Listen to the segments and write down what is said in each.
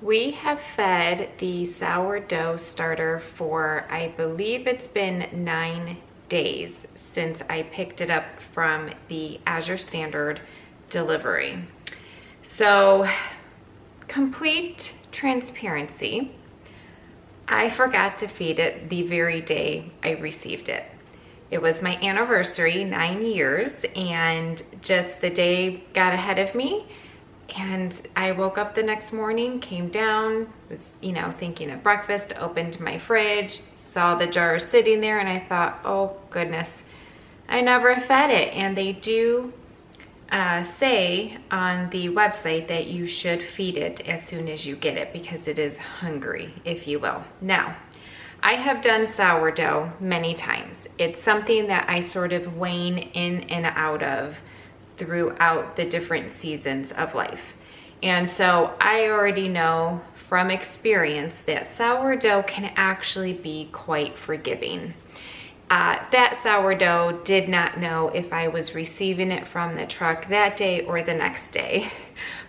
We have fed the sourdough starter for, I believe it's been 9 days since I picked it up from the Azure Standard delivery. So, complete transparency, I forgot to feed it the very day I received it. It was my anniversary, 9 years, and just the day got ahead of me. And I woke up the next morning, came down, was, thinking of breakfast, opened my fridge, saw the jar sitting there, and I thought, oh goodness, I never fed it. And they do say on the website that you should feed it as soon as you get it because it is hungry, if you will. Now, I have done sourdough many times. It's something that I sort of wane in and out of throughout the different seasons of life. And so I already know from experience that sourdough can actually be quite forgiving. That sourdough did not know if I was receiving it from the truck that day or the next day,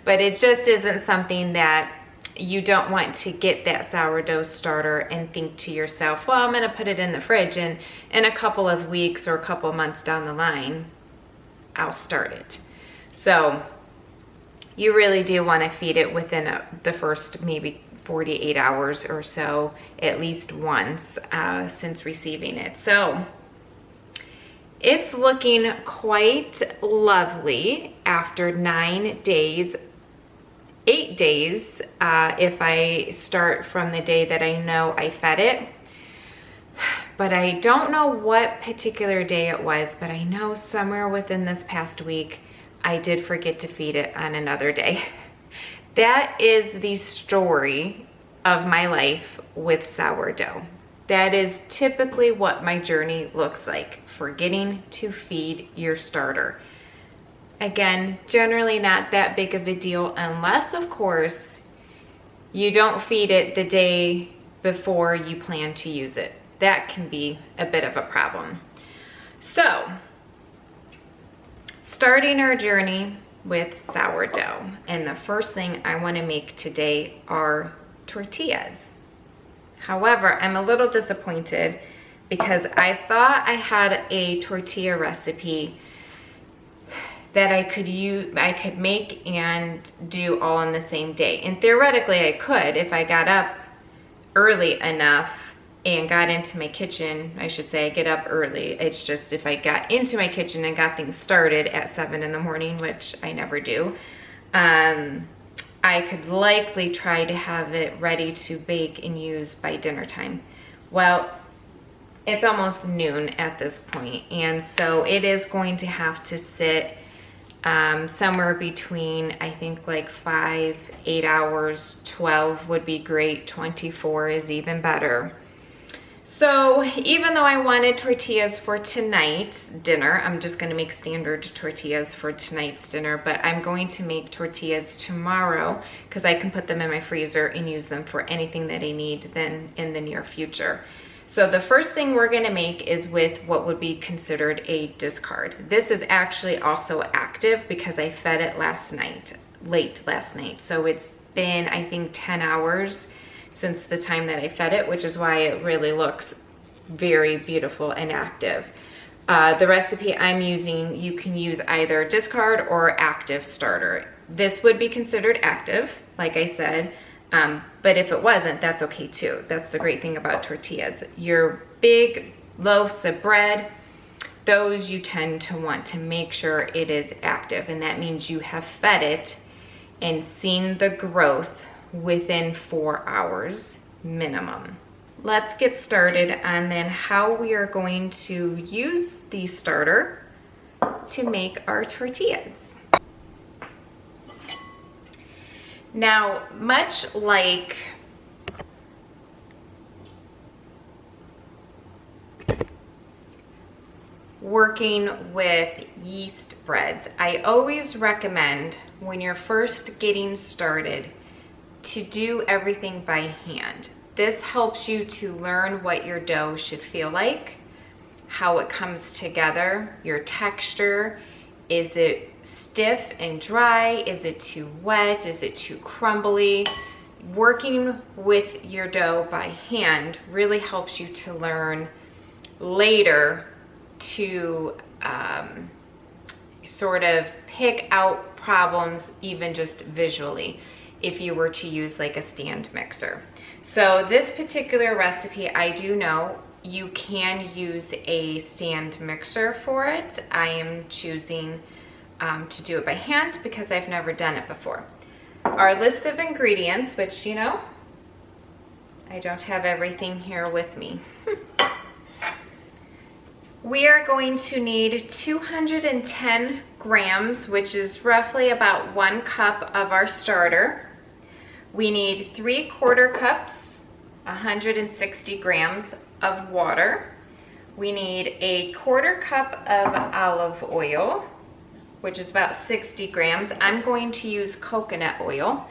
but it just isn't something that you don't want to get that sourdough starter and think to yourself, well, I'm gonna put it in the fridge and in a couple of weeks or a couple of months down the line, I'll start it. So you really do want to feed it within the first maybe 48 hours or so, at least once since receiving it. So it's looking quite lovely after 9 days, 8 days if I start from the day that I know I fed it. But I don't know what particular day it was, but I know somewhere within this past week, I did forget to feed it on another day. That is the story of my life with sourdough. That is typically what my journey looks like, forgetting to feed your starter. Again, generally not that big of a deal unless, of course, you don't feed it the day before you plan to use it. That can be a bit of a problem. So, starting our journey with sourdough, and the first thing I want to make today are tortillas. However, I'm a little disappointed because I thought I had a tortilla recipe that I could make and do all in the same day. And theoretically I could if I got up early enough and got into my kitchen. I should say I get up early. It's just if I got into my kitchen and got things started at 7 in the morning, which I never do, I could likely try to have it ready to bake and use by dinner time. Well, it's almost noon at this point, and so it is going to have to sit somewhere between, I think, like 5, 8 hours. 12 would be great. 24 is even better. So even though I wanted tortillas for tonight's dinner, I'm just going to make standard tortillas for tonight's dinner, but I'm going to make tortillas tomorrow because I can put them in my freezer and use them for anything that I need then in the near future. So the first thing we're going to make is with what would be considered a discard. This is actually also active because I fed it late last night. So it's been, I think, 10 hours since the time that I fed it, which is why it really looks very beautiful and active. The recipe I'm using, you can use either discard or active starter. This would be considered active, like I said, but if it wasn't, that's okay too. That's the great thing about tortillas. Your big loaves of bread, those you tend to want to make sure it is active, and that means you have fed it and seen the growth within 4 hours minimum. Let's get started on then how we are going to use the starter to make our tortillas. Now, much like working with yeast breads, I always recommend when you're first getting started to do everything by hand. This helps you to learn what your dough should feel like, how it comes together, your texture. Is it stiff and dry? Is it too wet? Is it too crumbly? working with your dough by hand really helps you to learn later to sort of pick out problems even just visually if you were to use like a stand mixer. So this particular recipe, I do know you can use a stand mixer for it. I am choosing to do it by hand because I've never done it before. Our list of ingredients, which, you know, I don't have everything here with me. We are going to need 210 grams, which is roughly about 1 cup of our starter. We need 3/4 cups, 160 grams of water. We need a 1/4 cup of olive oil, which is about 60 grams. I'm going to use coconut oil.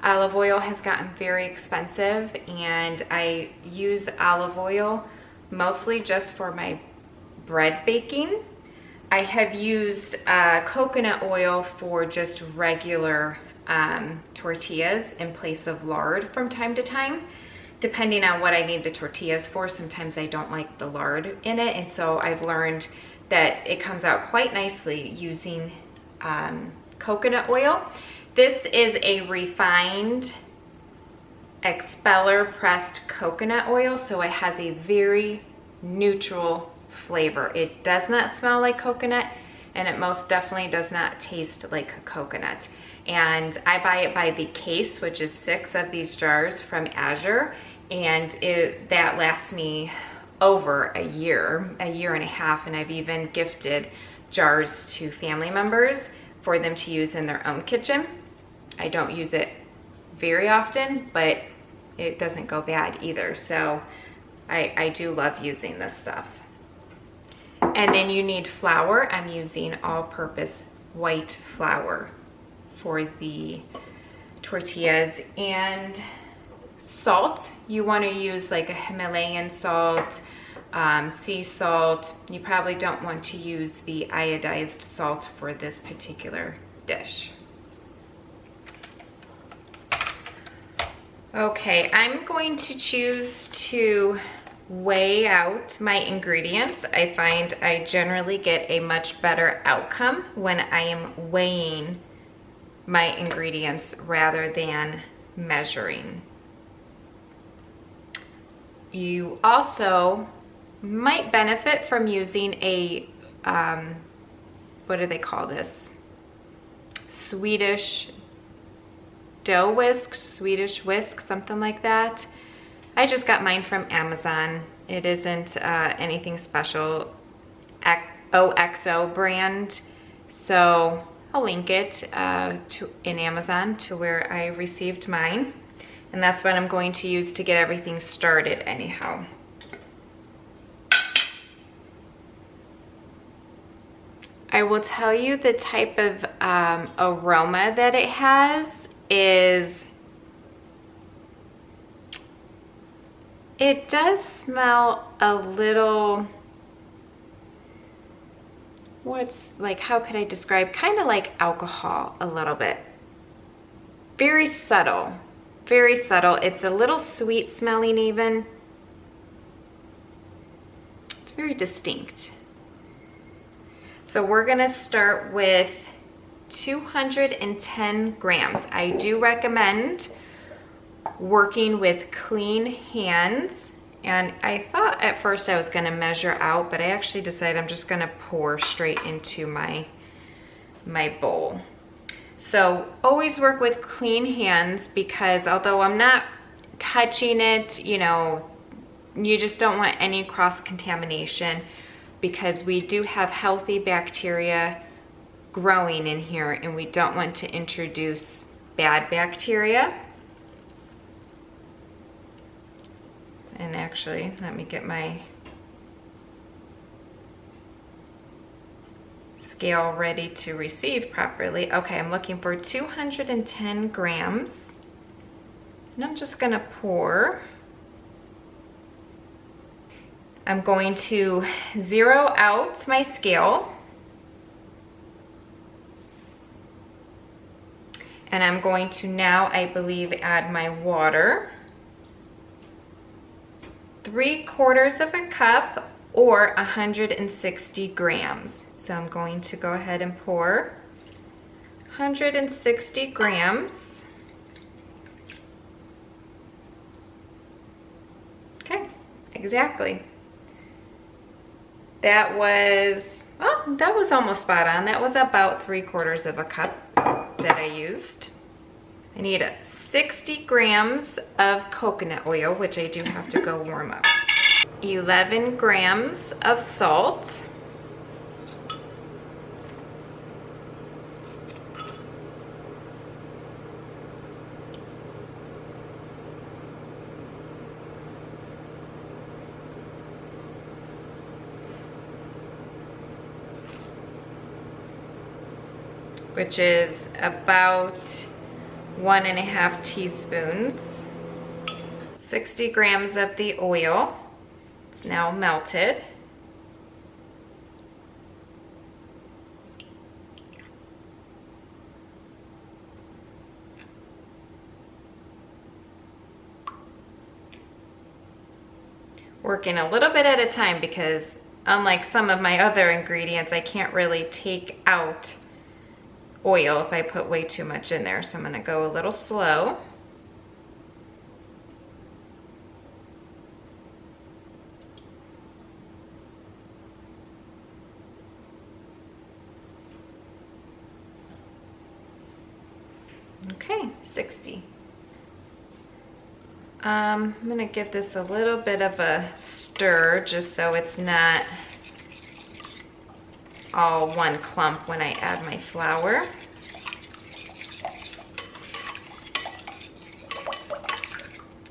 Olive oil has gotten very expensive, and I use olive oil mostly just for my bread baking. I have used coconut oil for just regular tortillas in place of lard from time to time, depending on what I need the tortillas for. Sometimes I don't like the lard in it, and so I've learned that it comes out quite nicely using coconut oil. This is a refined expeller pressed coconut oil, so it has a very neutral flavor. It does not smell like coconut, and it most definitely does not taste like coconut. And I buy it by the case, which is 6 of these jars from Azure, and that lasts me over a year and a half, and I've even gifted jars to family members for them to use in their own kitchen. I don't use it very often, but it doesn't go bad either, so I do love using this stuff. And then you need flour. I'm using all-purpose white flour for the tortillas. And salt, you want to use like a Himalayan salt, sea salt. You probably don't want to use the iodized salt for this particular dish. Okay, I'm going to choose to weigh out my ingredients. I find I generally get a much better outcome when I am weighing my ingredients rather than measuring. You also might benefit from using a, what do they call this? Swedish Dough whisk, Swedish whisk, something like that. I just got mine from Amazon. It isn't anything special, OXO brand. So I'll link it in Amazon to where I received mine. And that's what I'm going to use to get everything started anyhow. I will tell you the type of aroma that it has is, it does smell a little, how could I describe? Kind of like alcohol a little bit. Very subtle, very subtle. It's a little sweet smelling even. It's very distinct. So we're gonna start with 210 grams. I do recommend working with clean hands, and I thought at first I was going to measure out, but I actually decided I'm just going to pour straight into my bowl. So always work with clean hands, because although I'm not touching it, you know, you just don't want any cross-contamination, because we do have healthy bacteria growing in here, and we don't want to introduce bad bacteria. And actually, let me get my scale ready to receive properly. Okay, I'm looking for 210 grams. And I'm just gonna pour. I'm going to zero out my scale. And I'm going to now, I believe, add my water. 3/4 of a cup or 160 grams. So I'm going to go ahead and pour 160 grams. Okay, exactly. That was, oh, that was almost spot on. That was about 3/4 of a cup that I used. I need 60 grams of coconut oil, which I do have to go warm up. 11 grams of salt. Which is about 1.5 teaspoons. 60 grams of the oil. It's now melted. Working a little bit at a time because unlike some of my other ingredients, I can't really take out oil if I put way too much in there. So I'm gonna go a little slow. Okay, 60. I'm gonna give this a little bit of a stir just so it's not all one clump when I add my flour.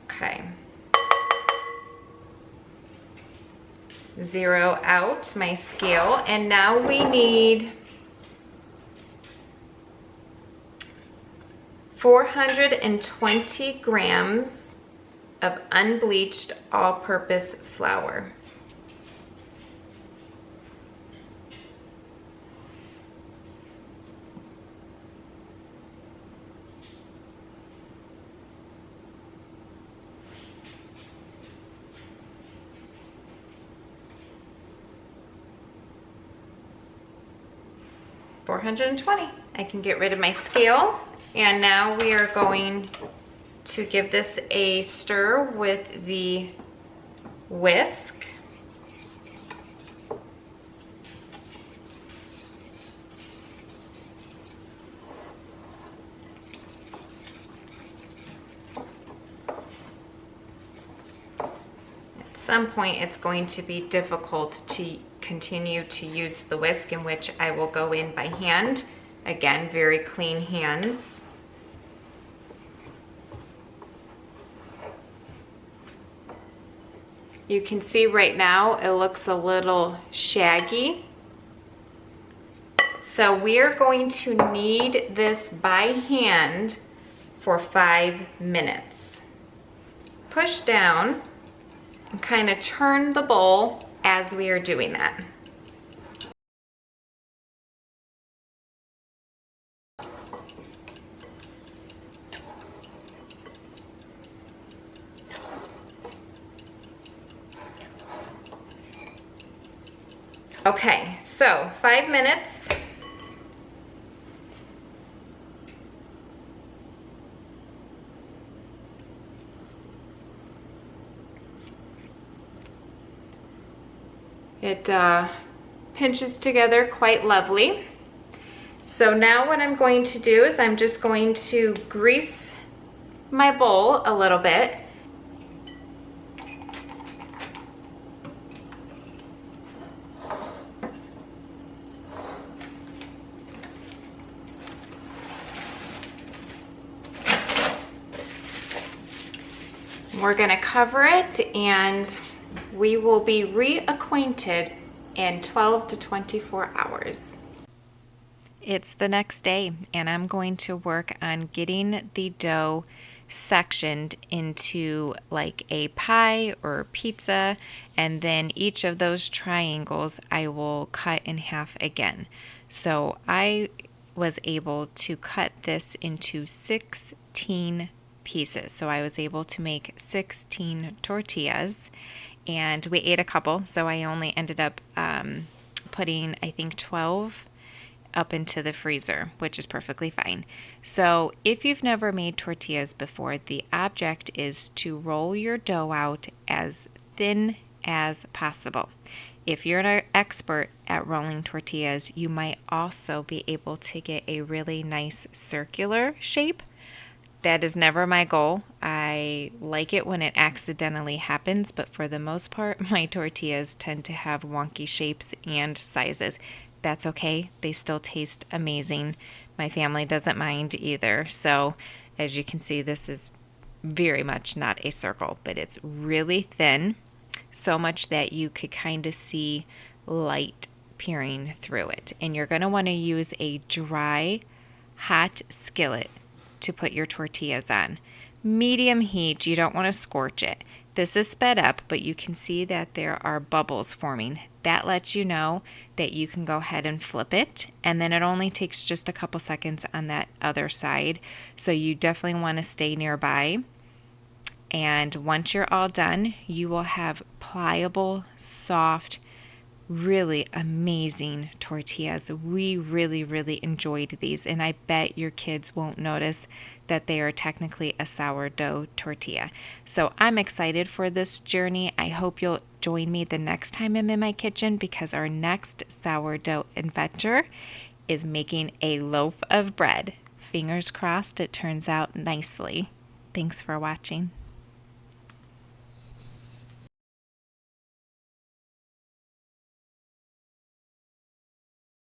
Okay. Zero out my scale, and now we need 420 grams of unbleached all-purpose flour. I can get rid of my scale, and now we are going to give this a stir with the whisk. At some point it's going to be difficult to continue to use the whisk, in which I will go in by hand. Again, very clean hands. You can see right now it looks a little shaggy. So we're going to knead this by hand for 5 minutes. Push down and kind of turn the bowl as we are doing that. Okay, so 5 minutes. It pinches together quite lovely. So now what I'm going to do is I'm just going to grease my bowl a little bit. We're gonna cover it and we will be reacquainted in 12 to 24 hours. It's the next day and I'm going to work on getting the dough sectioned into like a pie or pizza, and then each of those triangles I will cut in half again. So I was able to cut this into 16 pieces. So I was able to make 16 tortillas, and we ate a couple, so I only ended up putting, I think, 12 up into the freezer, which is perfectly fine. So if you've never made tortillas before, the object is to roll your dough out as thin as possible. If you're an expert at rolling tortillas, you might also be able to get a really nice circular shape. That is never my goal. I like it when it accidentally happens, but for the most part, my tortillas tend to have wonky shapes and sizes. That's okay. They still taste amazing. My family doesn't mind either. So as you can see, this is very much not a circle, but it's really thin, so much that you could kind of see light peering through it. And you're going to want to use a dry, hot skillet to put your tortillas on. Medium heat, you don't want to scorch it. This is sped up, but you can see that there are bubbles forming. That lets you know that you can go ahead and flip it, and then it only takes just a couple seconds on that other side. So you definitely want to stay nearby. And once you're all done, you will have pliable, soft, really amazing tortillas. We really enjoyed these, and I bet your kids won't notice that they are technically a sourdough tortilla. So I'm excited for this journey. I hope you'll join me the next time I'm in my kitchen, because our next sourdough adventure is making a loaf of bread. Fingers crossed it turns out nicely. Thanks for watching.